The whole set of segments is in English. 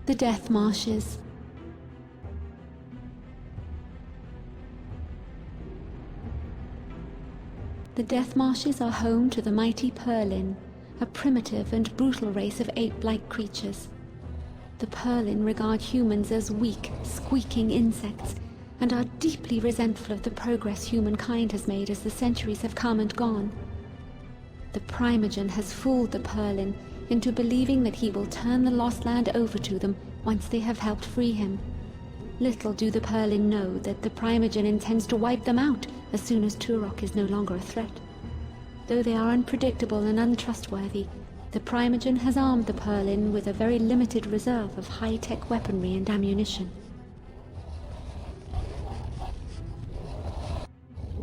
The Death Marshes. The Death Marshes are home to the mighty Purlin, a primitive and brutal race of ape-like creatures. The Purlin regard humans as weak, squeaking insects, and are deeply resentful of the progress humankind has made as the centuries have come and gone. The Primagen has fooled the Purlin into believing that he will turn the lost land over to them once they have helped free him. Little do the Purlin know that the Primagen intends to wipe them out as soon as Turok is no longer a threat. Though they are unpredictable and untrustworthy, the Primagen has armed the Purlin with a very limited reserve of high-tech weaponry and ammunition.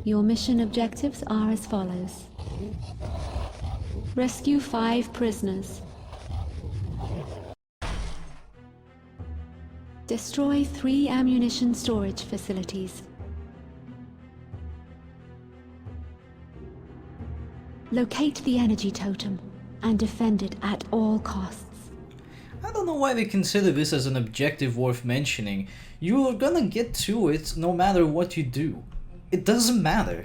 Your mission objectives are as follows. Rescue 5 prisoners. Destroy 3 ammunition storage facilities. Locate the energy totem and defend it at all costs. I don't know why they consider this as an objective worth mentioning. You're gonna get to it no matter what you do. It doesn't matter.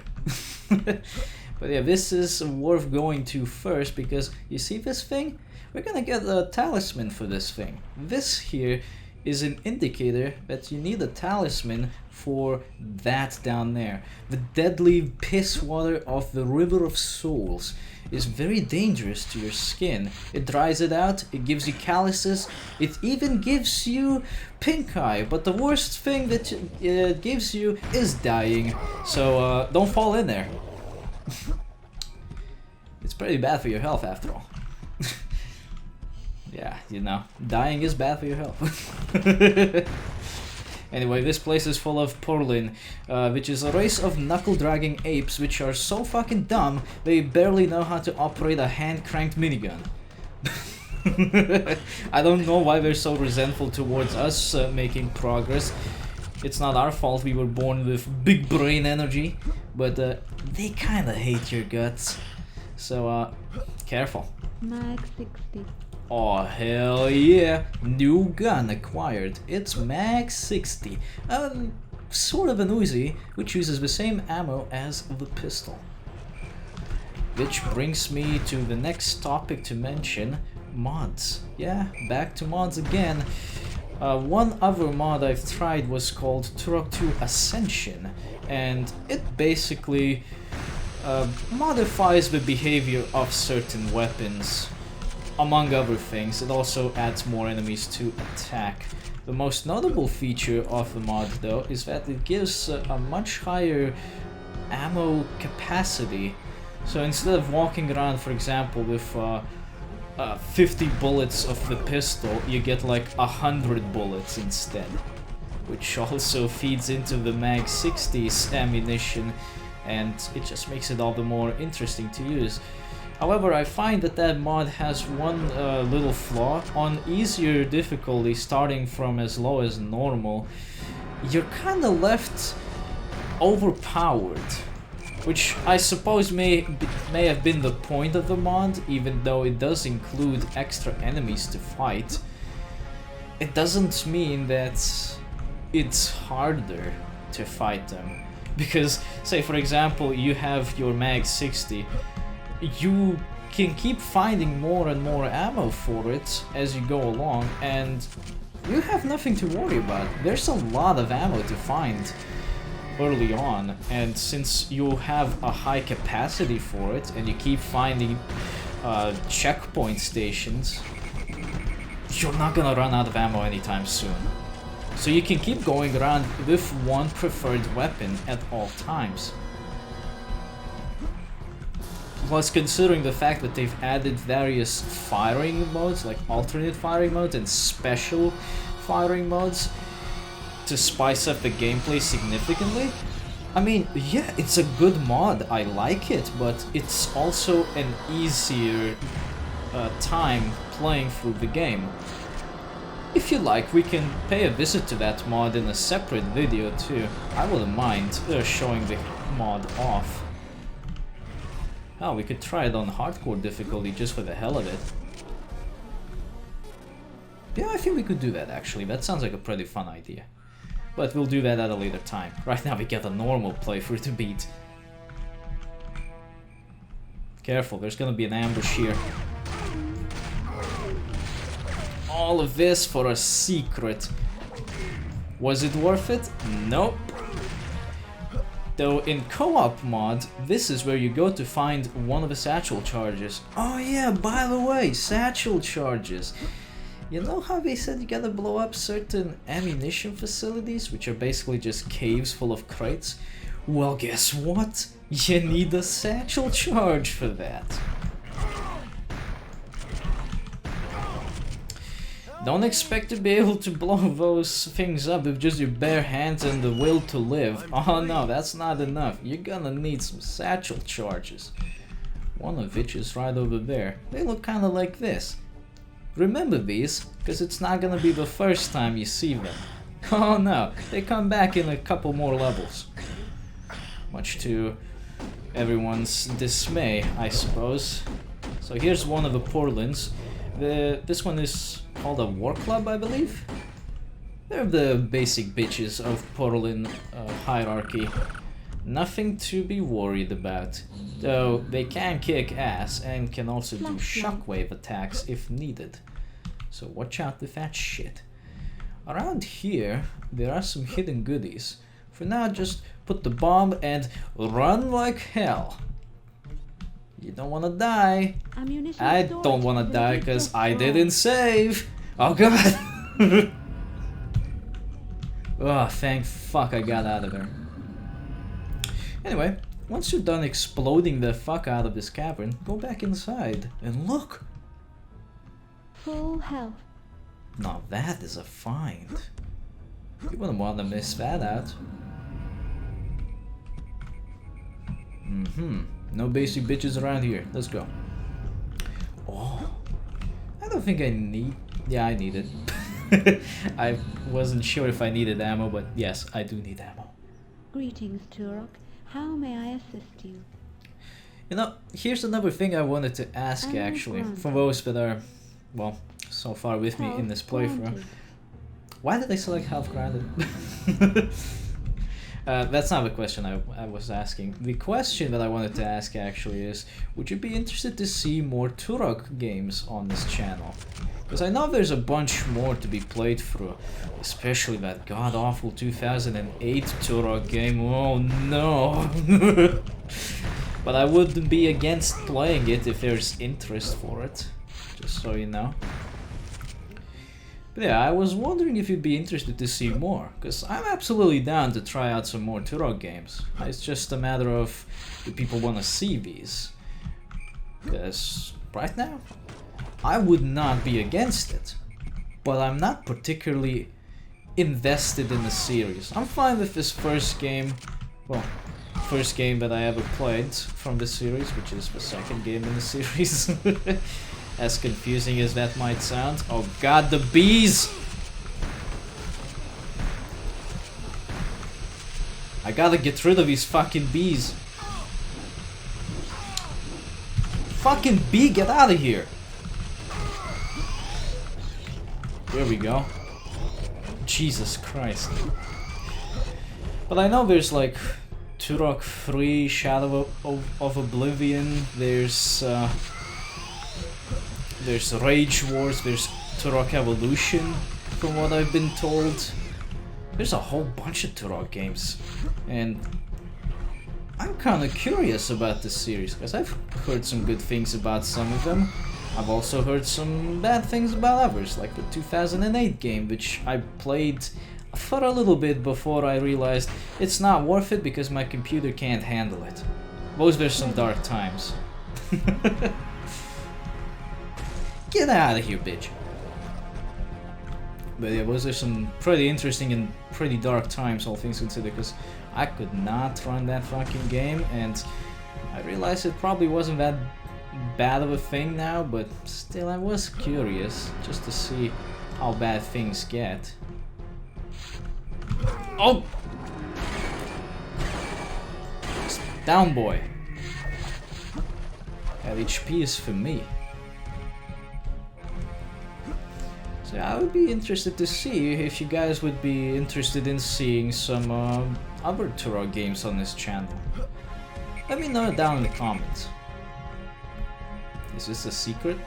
But yeah, this is worth going to first because you see this thing? We're gonna get a talisman for this thing. This here is an indicator that you need a talisman for that down there. The deadly piss water of the River of Souls is very dangerous to your skin. It dries it out, it gives you calluses, it even gives you pink eye, but the worst thing that it gives you is dying, so don't fall in there. It's pretty bad for your health after all. Yeah, you know, dying is bad for your health. Anyway, this place is full of Purlin, which is a race of knuckle-dragging apes which are so fucking dumb they barely know how to operate a hand-cranked minigun. I don't know why they're so resentful towards us making progress. It's not our fault we were born with big brain energy, but they kinda hate your guts. So, careful. Mag 60. Oh hell yeah, new gun acquired. It's Mag 60, sort of an Uzi, which uses the same ammo as the pistol. Which brings me to the next topic to mention, mods. Yeah, back to mods again. One other mod I've tried was called Turok 2 Ascension, and it basically modifies the behavior of certain weapons. Among other things, it also adds more enemies to attack. The most notable feature of the mod, though, is that it gives a much higher ammo capacity. So instead of walking around, for example, with 50 bullets of the pistol, you get like 100 bullets instead. Which also feeds into the Mag 60's ammunition, and it just makes it all the more interesting to use. However, I find that mod has one little flaw. On easier difficulty, starting from as low as normal, you're kinda left overpowered. Which I suppose may have been the point of the mod, even though it does include extra enemies to fight. It doesn't mean that it's harder to fight them. Because, say for example, you have your Mag 60, you can keep finding more and more ammo for it as you go along, and you have nothing to worry about. There's a lot of ammo to find early on, and since you have a high capacity for it and you keep finding checkpoint stations, you're not gonna run out of ammo anytime soon. So you can keep going around with one preferred weapon at all times. Plus, considering the fact that they've added various firing modes, like alternate firing modes and special firing modes, to spice up the gameplay significantly, I mean, yeah, it's a good mod, I like it, but it's also an easier time playing through the game. If you like, we can pay a visit to that mod in a separate video too. I wouldn't mind showing the mod off. Oh, we could try it on hardcore difficulty just for the hell of it. Yeah, I think we could do that actually. That sounds like a pretty fun idea. But we'll do that at a later time. Right now we got a normal playthrough to beat. Careful, there's gonna be an ambush here. All of this for a secret. Was it worth it? Nope. Though in co-op mod, this is where you go to find one of the satchel charges. Oh yeah, by the way, satchel charges. You know how they said you gotta blow up certain ammunition facilities, which are basically just caves full of crates? Well, guess what? You need a satchel charge for that. Don't expect to be able to blow those things up with just your bare hands and the will to live. Oh no, that's not enough. You're gonna need some satchel charges. One of which is right over there. They look kinda like this. Remember these, because it's not gonna be the first time you see them. Oh no, they come back in a couple more levels. Much to everyone's dismay, I suppose. So here's one of the portals. This one is called a war club, I believe. They're the basic bitches of Portalin hierarchy. Nothing to be worried about. Though they can kick ass and can also do shockwave attacks if needed. So watch out with that shit. Around here, there are some hidden goodies. For now, just put the bomb and run like hell. You don't wanna die. I don't wanna die because I didn't save. Oh god. Oh, thank fuck I got out of there. Anyway, once you're done exploding the fuck out of this cavern, go back inside and look. Full health. Now that is a find. You wouldn't want to miss that out. No basic bitches around here. Let's go. Oh, I don't think I need... Yeah, I need it. I wasn't sure if I needed ammo, but yes, I do need ammo. Greetings, Turok. How may I assist you? You know, here's another thing I wanted to ask actually, for those that are, well, so far with me in this playthrough. Why did I select health granted? That's not the question I was asking. The question that I wanted to ask actually is, would you be interested to see more Turok games on this channel? Because I know there's a bunch more to be played through, especially that god-awful 2008 Turok game. Oh no! But I wouldn't be against playing it if there's interest for it, just so you know. But yeah, I was wondering if you'd be interested to see more, because I'm absolutely down to try out some more Turok games. It's just a matter of, do people want to see these? Because right now, I would not be against it, but I'm not particularly invested in the series. I'm fine with this first game, well, first game that I ever played from the series, which is the second game in the series. As confusing as that might sound. Oh god, the bees! I gotta get rid of these fucking bees. Fucking bee, get out of here! There we go. Jesus Christ. But I know there's like Turok 3, Shadow of Oblivion, there's Rage Wars, there's Turok Evolution, from what I've been told. There's a whole bunch of Turok games, and I'm kinda curious about this series, because I've heard some good things about some of them. I've also heard some bad things about others, like the 2008 game, which I played for a little bit before I realized it's not worth it because my computer can't handle it. Those were some dark times. Get out of here, bitch. But yeah, those are some pretty interesting and pretty dark times, all things considered, because I could not run that fucking game, and I realized it probably wasn't that bad of a thing now, but still I was curious, just to see how bad things get. Oh! Down, boy. That HP is for me. So I would be interested to see if you guys would be interested in seeing some other Turok games on this channel. Let me know down in the comments. Is this a secret?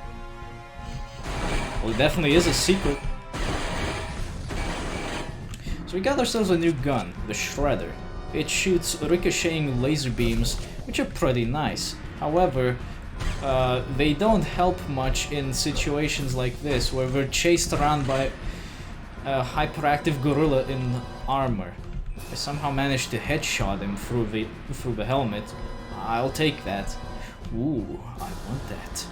Well, it definitely is a secret. So we got ourselves a new gun, the Shredder. It shoots ricocheting laser beams, which are pretty nice. However, they don't help much in situations like this, where we're chased around by a hyperactive gorilla in armor. I somehow managed to headshot him through the helmet. I'll take that. Ooh, I want that.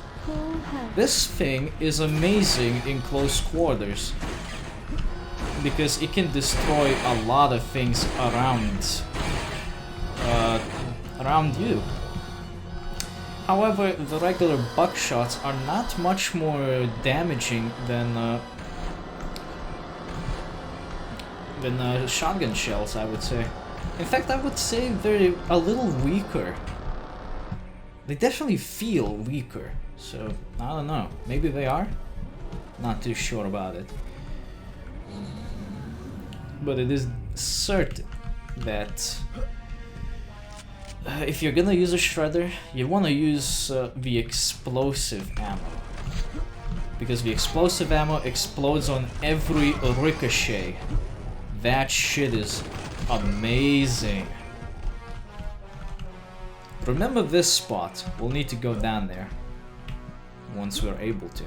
This thing is amazing in close quarters, because it can destroy a lot of things around you. However, the regular buckshots are not much more damaging than shotgun shells, I would say. In fact, I would say they're a little weaker. They definitely feel weaker, so I don't know. Maybe they are? Not too sure about it. But it is certain that if you're gonna use a Shredder, you wanna use the explosive ammo. Because the explosive ammo explodes on every ricochet. That shit is amazing. Remember this spot. We'll need to go down there once we're able to.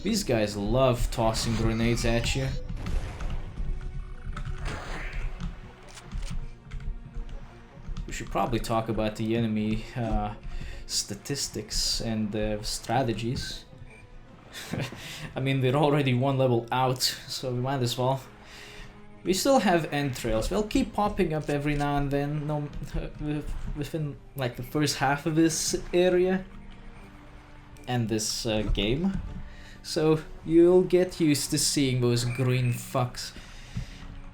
These guys love tossing grenades at you. We should probably talk about the enemy statistics and strategies. I mean, they're already one level out, so we might as well. We still have entrails. They'll keep popping up every now and then, within like the first half of this area and this game. So you'll get used to seeing those green fucks.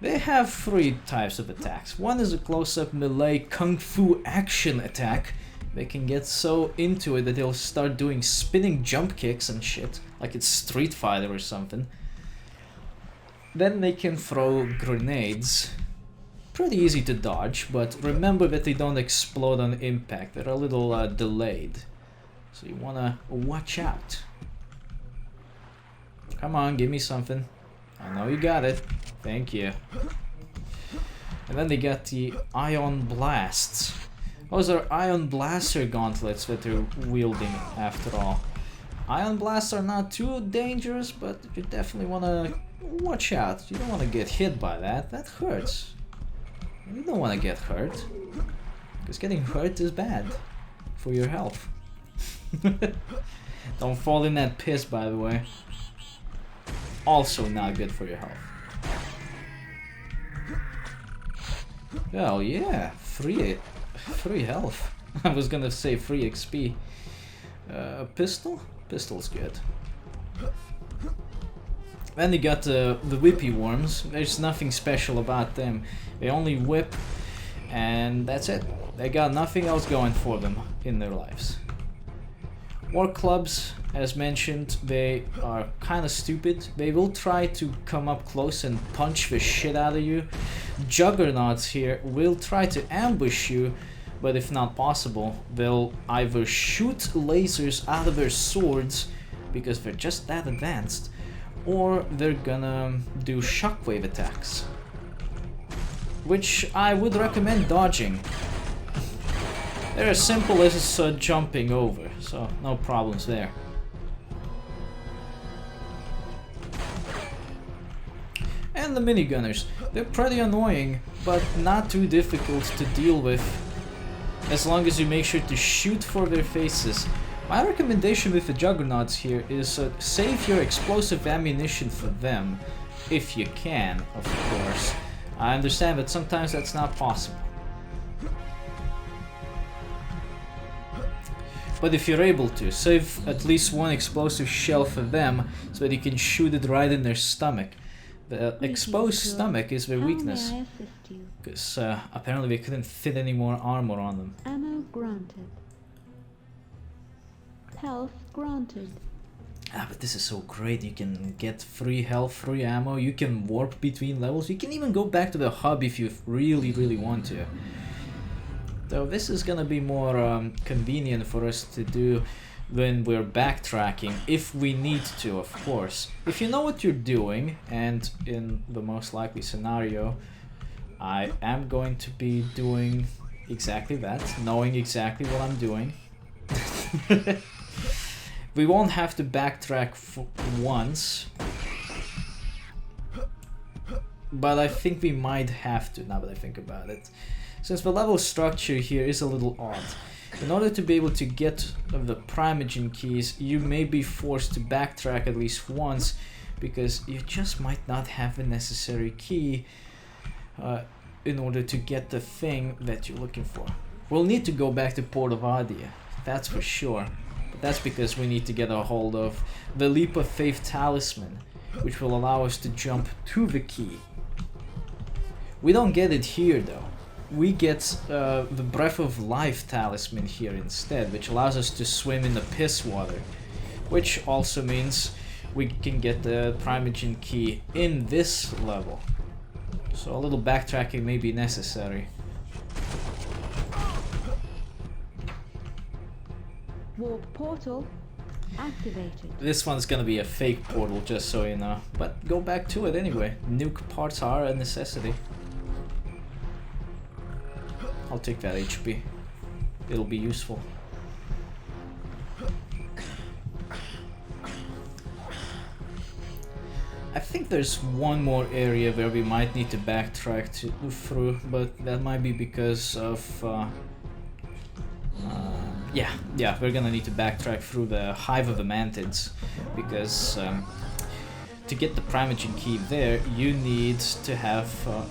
They have 3 types of attacks. One is a close-up melee kung fu action attack. They can get so into it that they'll start doing spinning jump kicks and shit, like it's Street Fighter or something. Then they can throw grenades. Pretty easy to dodge, but remember that they don't explode on impact. They're a little delayed. So you wanna watch out. Come on, give me something. I know you got it. Thank you. And then they got the Ion Blasts. Those are Ion Blaster gauntlets that they're wielding after all. Ion Blasts are not too dangerous, but you definitely want to watch out. You don't want to get hit by that. That hurts. You don't want to get hurt. Because getting hurt is bad for your health. Don't fall in that piss, by the way. Also not good for your health. Well, yeah, free health. I was gonna say free XP. Pistol? Pistol's good. Then you got the whippy worms. There's nothing special about them. They only whip, and that's it. They got nothing else going for them in their lives. War clubs, as mentioned, they are kind of stupid. They will try to come up close and punch the shit out of you. Juggernauts here will try to ambush you, but if not possible, they'll either shoot lasers out of their swords, because they're just that advanced, or they're gonna do shockwave attacks, which I would recommend dodging. They're as simple as jumping over, so no problems there. And the minigunners, they're pretty annoying, but not too difficult to deal with, as long as you make sure to shoot for their faces. My recommendation with the Juggernauts here is save your explosive ammunition for them, if you can, of course. I understand that sometimes that's not possible. But if you're able to, save at least one explosive shell for them, so that you can shoot it right in their stomach. The exposed stomach is their weakness, because apparently they couldn't fit any more armor on them. Ammo granted. Health granted. But this is so great. You can get free health, free ammo. You can warp between levels. You can even go back to the hub if you really, really want to. Though this is gonna be more convenient for us to do when we're backtracking, if we need to, of course. If you know what you're doing, and in the most likely scenario, I am going to be doing exactly that, knowing exactly what I'm doing. We won't have to backtrack once, but I think we might have to, now that I think about it. Since the level structure here is a little odd. In order to be able to get the Primagen keys, you may be forced to backtrack at least once, because you just might not have the necessary key in order to get the thing that you're looking for. We'll need to go back to Port of Adia, that's for sure. But that's because we need to get a hold of the Leap of Faith talisman, which will allow us to jump to the key. We don't get it here though. We get the Breath of Life talisman here instead, which allows us to swim in the piss water, which also means we can get the Primagen Key in this level. So a little backtracking may be necessary. Warp portal activated. This one's gonna be a fake portal, just so you know, but go back to it anyway. Nuke parts are a necessity. I'll take that HP. It'll be useful. I think there's one more area where we might need to backtrack through, but that might be because of... yeah, we're gonna need to backtrack through the Hive of the Mantids, because to get the Primagen Key there, you need to have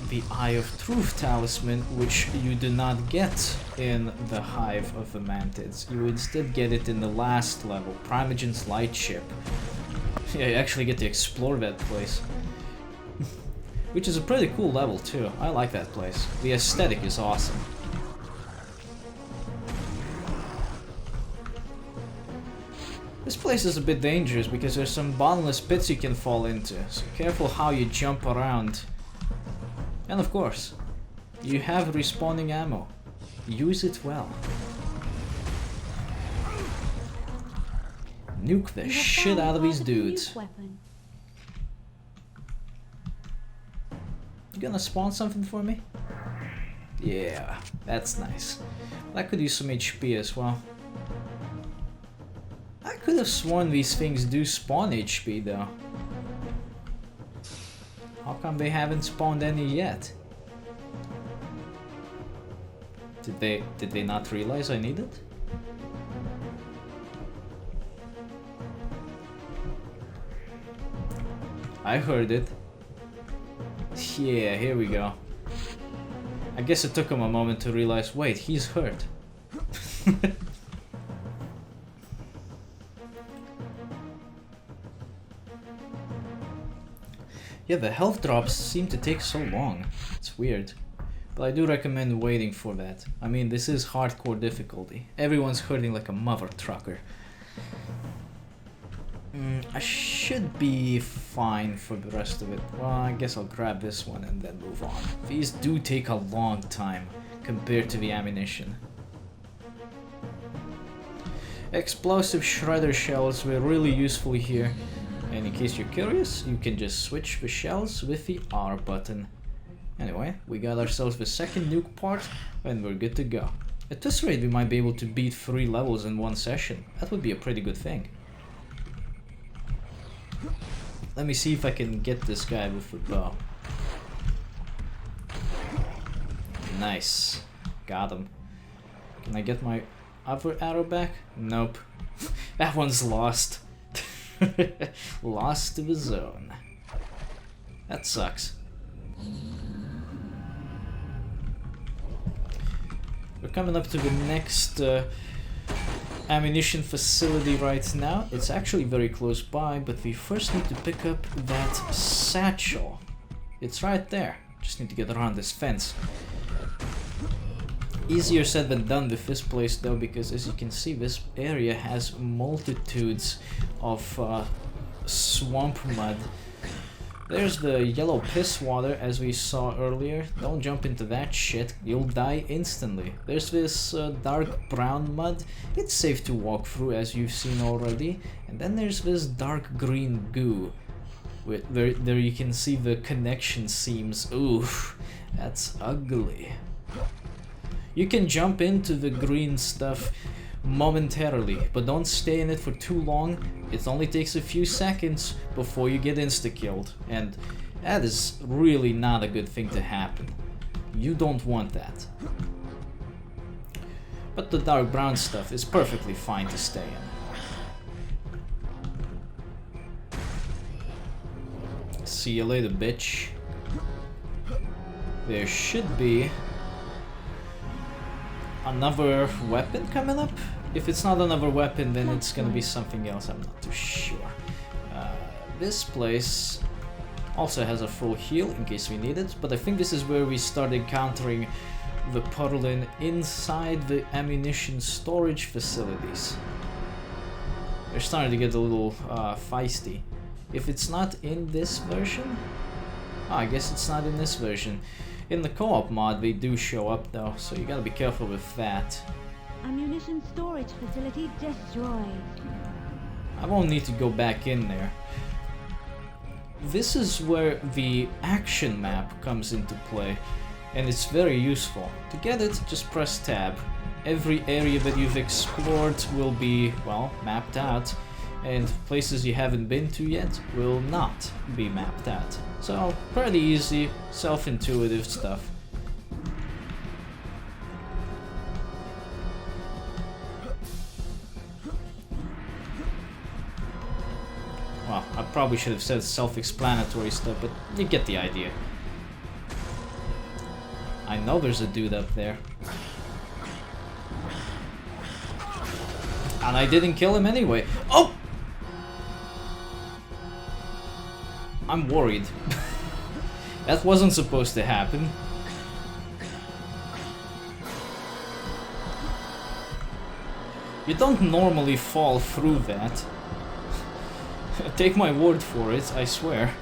the Eye of Truth talisman, which you do not get in the Hive of the Mantids. You instead get it in the last level, Primagen's Lightship. Yeah, you actually get to explore that place. Which is a pretty cool level too. I like that place. The aesthetic is awesome. This place is a bit dangerous because there's some bottomless pits you can fall into, so careful how you jump around. And of course, you have respawning ammo. Use it well. Nuke the shit out of these dudes. You gonna spawn something for me? Yeah, that's nice. I could use some HP as well. I could have sworn these things do spawn HP though. How come they haven't spawned any yet? Did they not realize I need it? I heard it. Yeah, here we go. I guess it took him a moment to realize, wait, he's hurt. Yeah, the health drops seem to take so long. It's weird. But I do recommend waiting for that. I mean, this is hardcore difficulty. Everyone's hurting like a mother trucker. I should be fine for the rest of it. Well, I guess I'll grab this one and then move on. These do take a long time compared to the ammunition. Explosive shredder shells were really useful here. And in case you're curious, you can just switch the shells with the R button. Anyway, we got ourselves the second nuke part and we're good to go. At this rate, we might be able to beat 3 levels in one session. That would be a pretty good thing. Let me see if I can get this guy with the bow. Nice. Got him. Can I get my other arrow back? Nope. That one's lost. Lost to the zone. That sucks. We're coming up to the next ammunition facility right now. It's actually very close by, but we first need to pick up that satchel. It's right there. Just need to get around this fence. Easier said than done with this place though, because as you can see, this area has multitudes of swamp mud. There's the yellow piss water as we saw earlier. Don't jump into that shit, you'll die instantly. There's this dark brown mud. It's safe to walk through as you've seen already. And then there's this dark green goo. There you can see the connection seams. Oof, that's ugly. You can jump into the green stuff momentarily, but don't stay in it for too long. It only takes a few seconds before you get insta-killed, and that is really not a good thing to happen. You don't want that. But the dark brown stuff is perfectly fine to stay in. See you later, bitch. There should be another weapon coming up. If it's not another weapon, then it's gonna be something else, I'm not too sure. This place also has a full heal in case we need it, but I think this is where we start encountering the Purlin inside the ammunition storage facilities. They're starting to get a little feisty. If it's not in this version, I guess it's not in this version. In the co-op mod they do show up though, so you gotta be careful with that. Ammunition storage facility destroyed. I won't need to go back in there. This is where the action map comes into play, and it's very useful. To get it, just press tab. Every area that you've explored will be, well, mapped out, and places you haven't been to yet will not be mapped out. So, pretty easy, self-intuitive stuff. Well, I probably should have said self-explanatory stuff, but you get the idea. I know there's a dude up there. And I didn't kill him anyway. Oh! I'm worried. That wasn't supposed to happen. You don't normally fall through that. Take my word for it, I swear.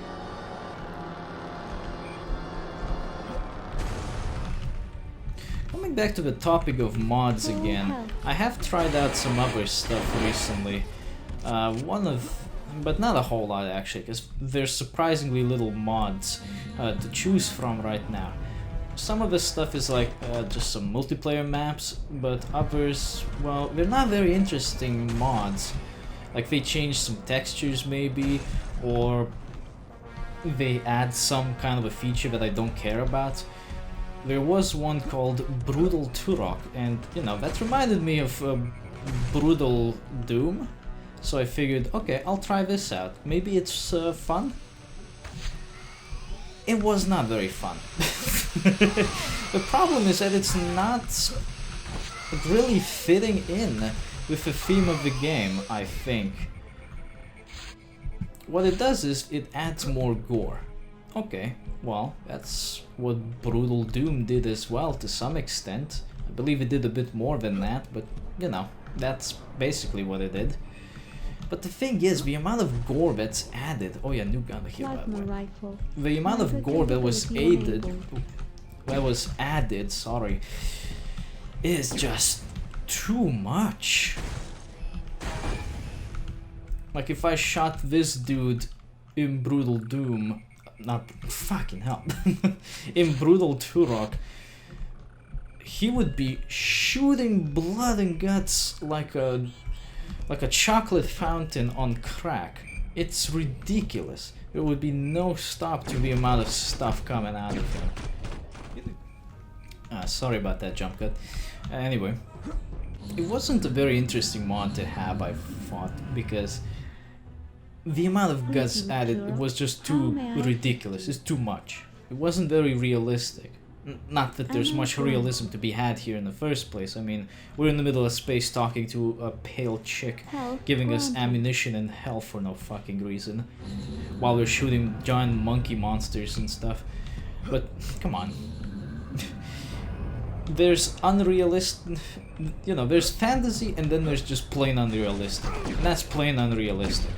Coming back to the topic of mods again, I have tried out some other stuff recently. But not a whole lot actually, because there's surprisingly little mods to choose from right now. Some of this stuff is like just some multiplayer maps, but others, well, they're not very interesting mods. Like they change some textures maybe, or they add some kind of a feature that I don't care about. There was one called Brutal Turok, and you know, that reminded me of Brutal Doom. So I figured, okay, I'll try this out. Maybe it's fun? It was not very fun. The problem is that it's not really fitting in with the theme of the game, I think. What it does is it adds more gore. Okay, well, that's what Brutal Doom did as well to some extent. I believe it did a bit more than that, but you know, that's basically what it did. But the thing is, the amount of gore that's added... Oh yeah, new gun here, by the way. The amount of gore that was added, sorry, is just too much. Like if I shot this dude in Brutal Doom... Not... fucking hell. In Brutal Turok, he would be shooting blood and guts like a chocolate fountain on crack. It's ridiculous. There would be no stop to the amount of stuff coming out of him. Sorry about that jump cut. Anyway, it wasn't a very interesting mod to have, I thought, because the amount of guts added was just too ridiculous. It's too much. It wasn't very realistic. Not that there's much realism to be had here in the first place. I mean, we're in the middle of space talking to a pale chick, giving us ammunition and health for no fucking reason, while we're shooting giant monkey monsters and stuff. But, come on. there's unrealistic, you know, there's fantasy and then there's just plain unrealistic. And that's plain unrealistic.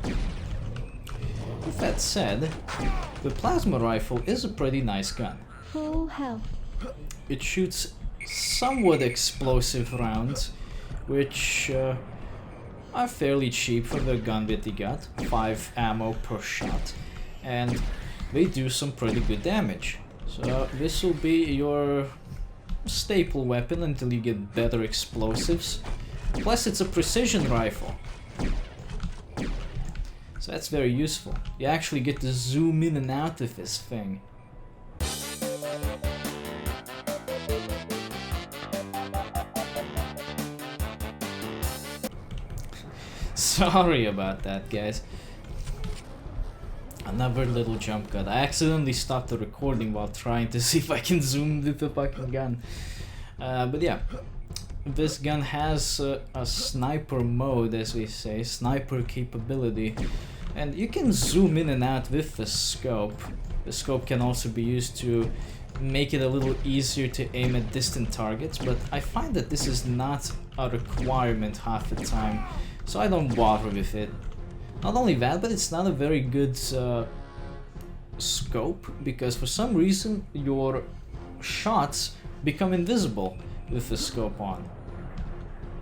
With that said, the plasma rifle is a pretty nice gun. Full health. It shoots somewhat explosive rounds, which are fairly cheap for the gun that you got. 5 ammo per shot. And they do some pretty good damage. So this will be your staple weapon until you get better explosives. Plus it's a precision rifle. So that's very useful. You actually get to zoom in and out of this thing. Sorry about that, guys. Another little jump cut. I accidentally stopped the recording while trying to see if I can zoom with the fucking gun. But yeah, this gun has a sniper mode, as we say, sniper capability. And you can zoom in and out with the scope. The scope can also be used to make it a little easier to aim at distant targets, but I find that this is not a requirement half the time, so I don't bother with it. Not only that, but it's not a very good scope, because for some reason your shots become invisible with the scope on,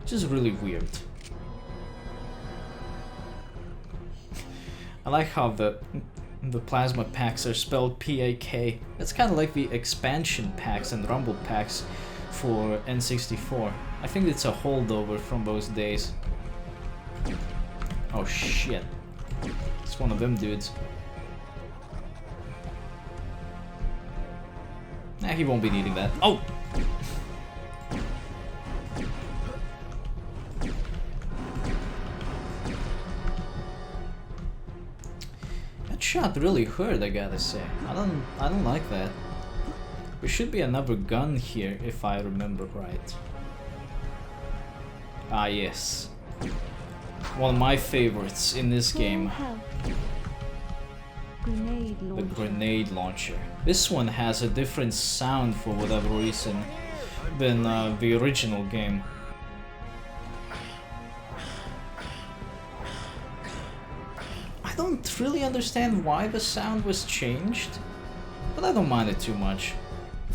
which is really weird. I like how the plasma packs are spelled P-A-K. It's kind of like the expansion packs and rumble packs for N64. I think it's a holdover from those days. Oh shit. It's one of them dudes. Nah, he won't be needing that. Oh! That shot really hurt, I gotta say. I don't like that. There should be another gun here, if I remember right. Ah, yes. One of my favorites in this game. The grenade launcher. This one has a different sound for whatever reason than the original game. I don't really understand why the sound was changed, but I don't mind it too much.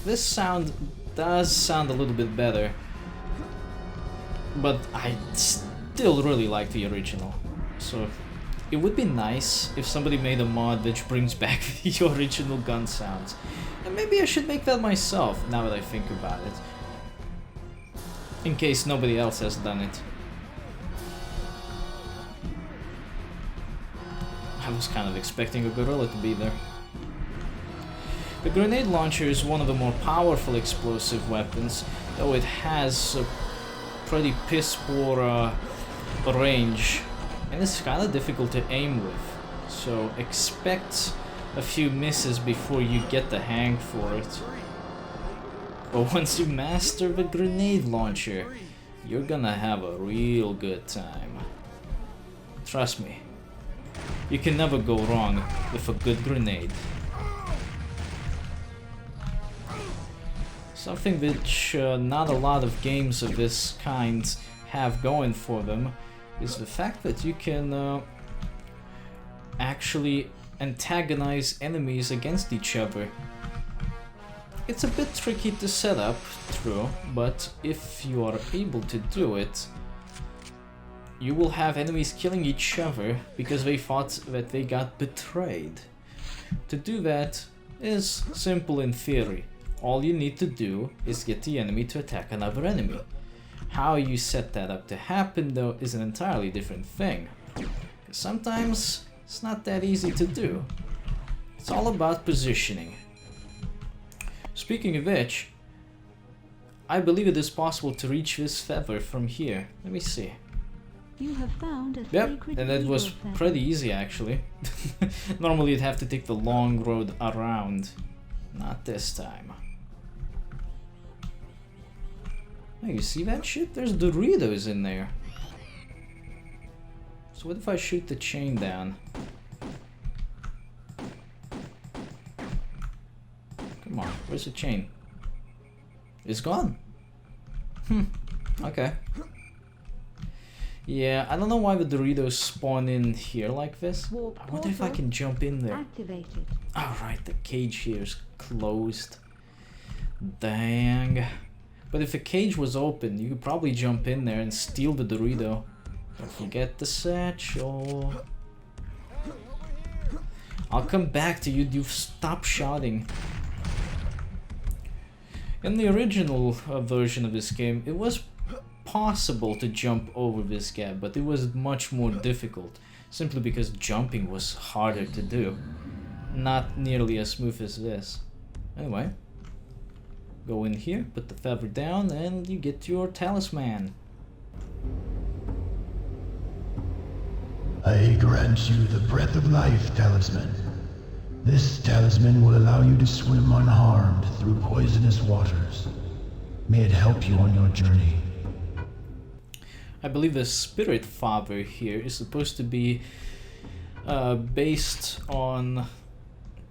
This sound does sound a little bit better, but I still really like the original. So it would be nice if somebody made a mod which brings back the original gun sounds. And maybe I should make that myself, now that I think about it. In case nobody else has done it. I was kind of expecting a gorilla to be there. The grenade launcher is one of the more powerful explosive weapons, though it has a pretty piss-poor range, and it's kind of difficult to aim with, so expect a few misses before you get the hang for it. But once you master the grenade launcher, you're gonna have a real good time. Trust me, you can never go wrong with a good grenade. Something which not a lot of games of this kind have going for them is the fact that you can actually antagonize enemies against each other. It's a bit tricky to set up, true, but if you are able to do it, you will have enemies killing each other because they thought that they got betrayed. To do that is simple in theory. All you need to do is get the enemy to attack another enemy. How you set that up to happen, though, is an entirely different thing. Sometimes it's not that easy to do. It's all about positioning. Speaking of which, I believe it is possible to reach this feather from here. Let me see. You have found a Yep, and that was pretty easy actually. Normally you'd have to take the long road around. Not this time. Oh, you see that shit? There's Doritos in there. So what if I shoot the chain down? Come on, where's the chain? It's gone. Okay. Yeah, I don't know why the Doritos spawn in here like this. I wonder if I can jump in there. Activated. Alright, the cage here is closed. Dang. But if the cage was open, you could probably jump in there and steal the Dorito. Don't forget the satchel. I'll come back to you, you've stopped shouting. In the original version of this game, it was possible to jump over this gap, but it was much more difficult, simply because jumping was harder to do. Not nearly as smooth as this. Anyway, go in here, put the feather down, and you get your talisman. I grant you the breath of life, talisman. This talisman will allow you to swim unharmed through poisonous waters. May it help you on your journey. I believe the spirit father here is supposed to be based on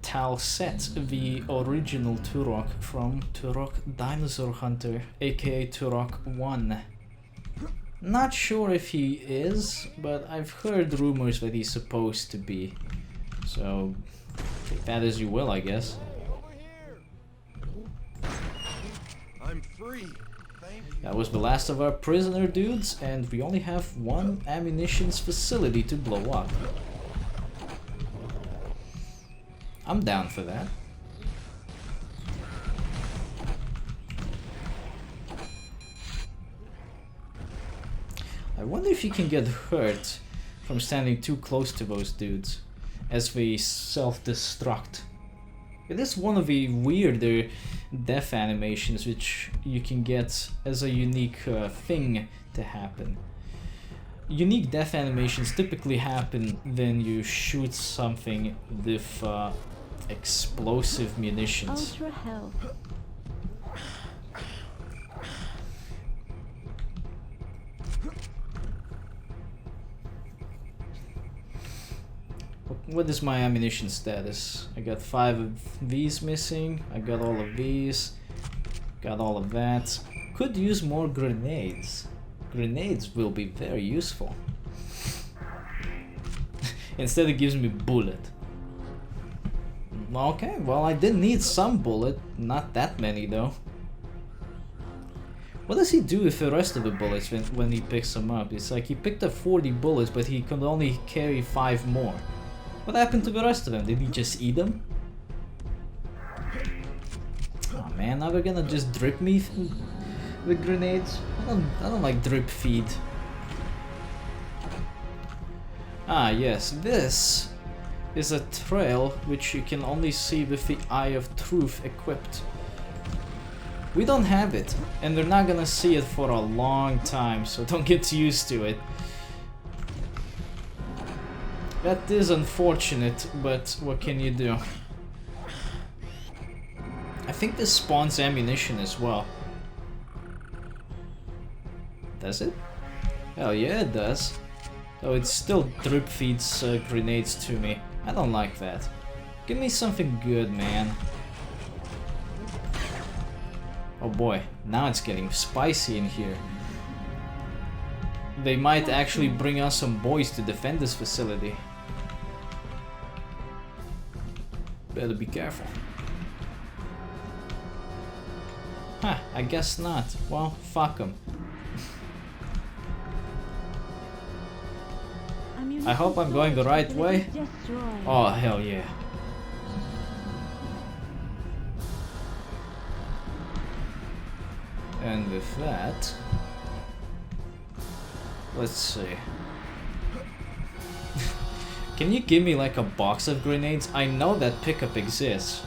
Talset, the original Turok from Turok Dinosaur Hunter, aka Turok 1. Not sure if he is, but I've heard rumors that he's supposed to be. So, take that as you will, I guess. I'm free. That was the last of our prisoner dudes, and we only have one ammunitions facility to blow up. I'm down for that. I wonder if you can get hurt from standing too close to those dudes as they self-destruct. It is one of the weirder death animations which you can get as a unique thing to happen. Unique death animations typically happen when you shoot something with explosive munitions. Ultra health. What is my ammunition status? I got 5 of these missing, I got all of these, got all of that. Could use more grenades. Grenades will be very useful. Instead it gives me bullet. Okay, well I did need some bullet, not that many though. What does he do with the rest of the bullets when he picks them up? It's like he picked up 40 bullets but he could only carry 5 more. What happened to the rest of them? Did he just eat them? Oh man, now they're gonna just drip me with grenades? I don't like drip feed. Ah yes, this is a trail which you can only see with the Eye of Truth equipped. We don't have it, and they're not gonna see it for a long time, so don't get used to it. That is unfortunate, but what can you do? I think this spawns ammunition as well. Does it? Hell yeah it does. Though it still drip feeds grenades to me. I don't like that. Give me something good, man. Oh boy, now it's getting spicy in here. They might actually bring us some boys to defend this facility. Better be careful. Huh, I guess not. Well, fuck them. I hope I'm going the right way. Oh, hell yeah. And with that, let's see. Can you give me like a box of grenades? I know that pickup exists.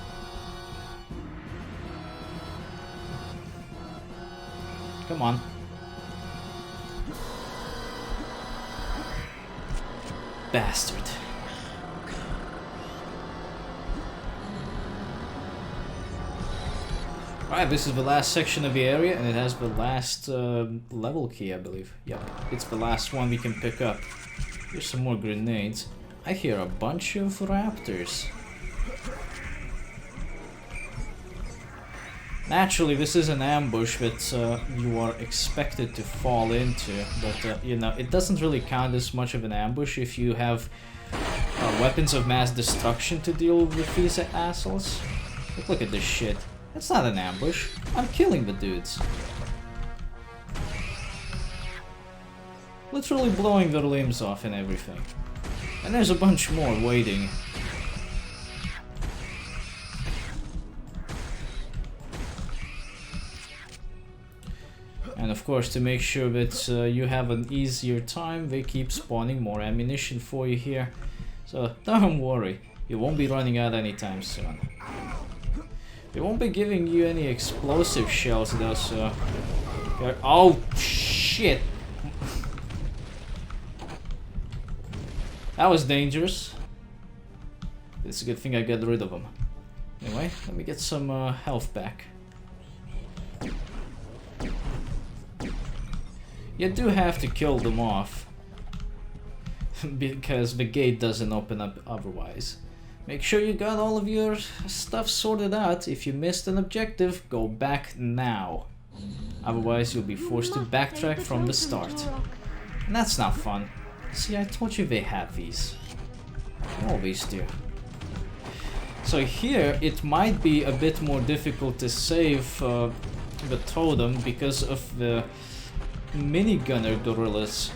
Come on. Bastard. Alright, this is the last section of the area, and it has the last level key, I believe. Yep, it's the last one we can pick up. Here's some more grenades. I hear a bunch of raptors. Naturally, this is an ambush that you are expected to fall into, but you know, it doesn't really count as much of an ambush if you have weapons of mass destruction to deal with these assholes. Look at this shit. That's not an ambush. I'm killing the dudes. Literally blowing their limbs off and everything. And there's a bunch more waiting. And of course, to make sure that you have an easier time, they keep spawning more ammunition for you here. So don't worry, you won't be running out anytime soon. They won't be giving you any explosive shells though, so... Oh, shit! That was dangerous. It's a good thing I got rid of them. Anyway, let me get some health back. You do have to kill them off. Because the gate doesn't open up otherwise. Make sure you got all of your stuff sorted out. If you missed an objective, go back now. Otherwise you'll be forced to backtrack from the start. And that's not fun. See, I told you they have these. They always do. So here, it might be a bit more difficult to save the totem because of the minigunner gorillas.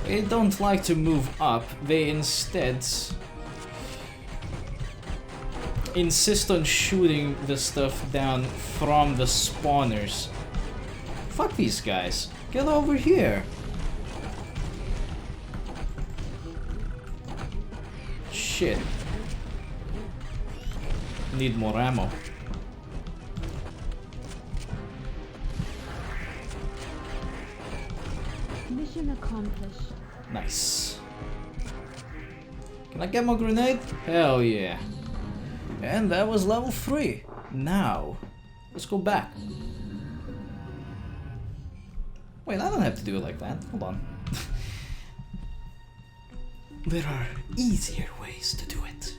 They don't like to move up, they instead insist on shooting the stuff down from the spawners. Fuck these guys, get over here! Shit. Need more ammo. Mission accomplished. Nice. Can I get my grenade? Hell yeah. And that was level 3. Now, let's go back. Wait, I don't have to do it like that. Hold on. There are easier ways to do it.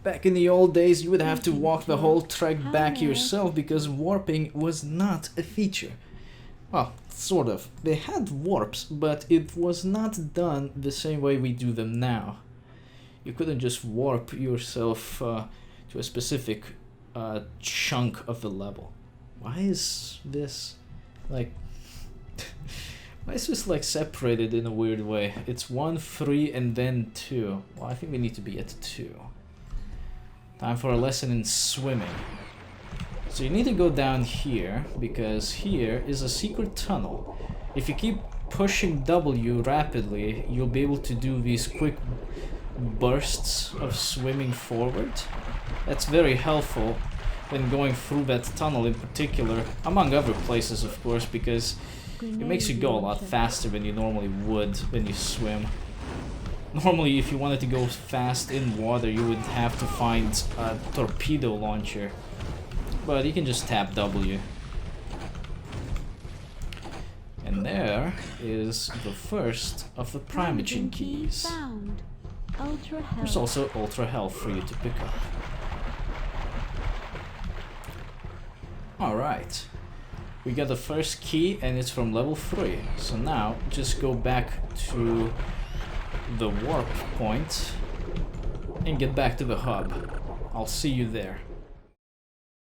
Back in the old days, you would have to walk the whole trek back yourself because warping was not a feature. Well, sort of. They had warps, but it was not done the same way we do them now. You couldn't just warp yourself to a specific chunk of the level. Why is this like... Why is this like separated in a weird way? It's 1, 3, and then 2. Well, I think we need to be at 2. Time for a lesson in swimming. So you need to go down here, because here is a secret tunnel. If you keep pushing W rapidly, you'll be able to do these quick bursts of swimming forward. That's very helpful when going through that tunnel in particular, among other places of course, because it makes you go a lot faster than you normally would when you swim. Normally, if you wanted to go fast in water, you would have to find a torpedo launcher. But you can just tap W. And there is the first of the Primagen Keys. Found. Ultra health. There's also Ultra Health for you to pick up. Alright. We got the first key and it's from level 3. So now, just go back to the warp point and get back to the hub. I'll see you there.